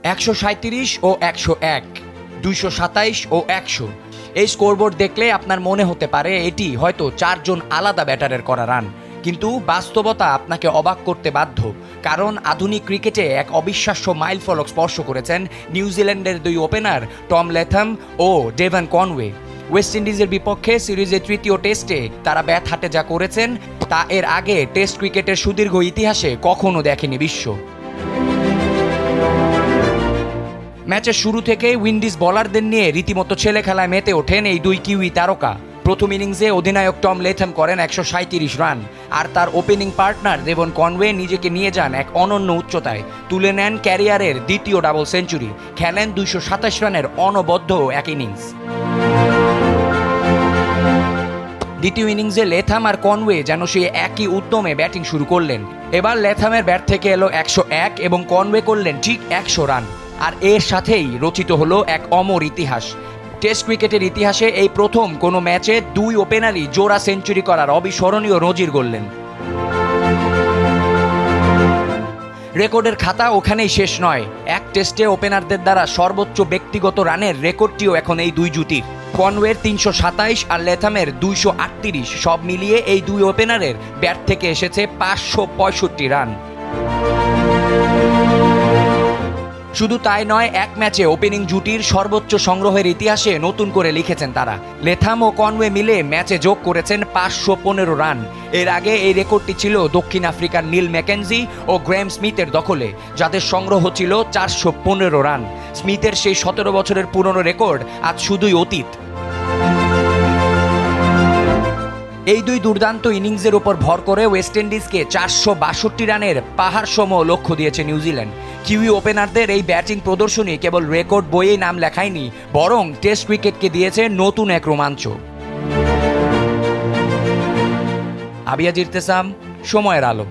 137 ও 101, 227 ও 100। এই স্কোরবোর্ড দেখলে আপনার মনে হতে পারে এটি হয়তো 4 জন আলাদা ব্যাটারের করা রান, কিন্তু বাস্তবতা আপনাকে অবাক করতে বাধ্য, কারণ আধুনিক ক্রিকেটে এক অবিশ্বাস্য মাইলফলক স্পর্শ করেছেন নিউজিল্যান্ডের 2 ওপেনার টম ল্যাথম ও ডেভন কনওয়ে। ওয়েস্ট ইন্ডিজের বিপক্ষে সিরিজের 3য় টেস্টে তারা ব্যাট হাতে যা করেছেন তা এর আগে টেস্ট ক্রিকেটের সুদীর্ঘ ইতিহাসে কখনো দেখেনি বিশ্ব। ম্যাচের শুরু থেকে উইন্ডিজ বোলারদের নিয়ে রীতিমতো ছেলে খেলায় মেতে ওঠেন এই 2 কিউই তারকা। প্রথম ইনিংসে অধিনায়ক টম ল্যাথম করেন 137 রান, আর তার ওপেনিং পার্টনার ডেভন কনওয়ে নিজেকে নিয়ে যান এক অনন্য উচ্চতায়, তুলে নেন ক্যারিয়ারের 2য় ডাবল সেঞ্চুরি, খেলেন 227 রানের অনবদ্য এক ইনিংস। দ্বিতীয় ইনিংসে ল্যাথম আর কনওয়ে যেন সেই একই উদ্যমে ব্যাটিং শুরু করলেন। এবার ল্যাথমের ব্যাট থেকে এলো 101 এবং কনওয়ে করলেন ঠিক 100 রান, আর এর সাথেই রচিত হলো এক অমর ইতিহাস। টেস্ট ক্রিকেটের ইতিহাসে এই প্রথম কোনো ম্যাচে 2 ওপেনারই জোড়া সেঞ্চুরি করার অবিস্মরণীয় নজির গড়লেন। রেকর্ডের খাতা ওখানেই শেষ নয়, এক টেস্টে ওপেনারদের দ্বারা সর্বোচ্চ ব্যক্তিগত রানের রেকর্ডটিও এখন এই 2 জুটির। কনওয়ের 327 আর ল্যাথমের 238, সব মিলিয়ে এই 2 ওপেনারের ব্যাট থেকে এসেছে 565 রান। শুধু তাই নয়, এক ম্যাচে ওপেনিং জুটির সর্বোচ্চ সংগ্রহের ইতিহাসে নতুন করে লিখেছেন তারা। ল্যাথম ও কনওয়ে মিলে ম্যাচে যোগ করেছেন 515 রান। এর আগে এই রেকর্ডটি ছিল দক্ষিণ আফ্রিকার নীল ম্যাকেনজি ও গ্রেম স্মিথের দখলে, যাদের সংগ্রহ ছিল 415 রান। স্মিথের সেই 17 বছরের পুরনো রেকর্ড আজ শুধুই অতীত। এই 2 দুর্দান্ত ইনিংসের উপর ভর করে ওয়েস্ট ইন্ডিজকে 462 রানের পাহাড়সম লক্ষ্য দিয়েছে নিউজিল্যান্ড। কিউই ওপেনারদের এই ব্যাটিং প্রদর্শনী কেবল রেকর্ড বইয়ে নাম লেখায়নি, বরং টেস্ট ক্রিকেটকে দিয়েছে নতুন এক রোমাঞ্চ। আবিয়াজ ইরতেসাম, সময়ের আলো।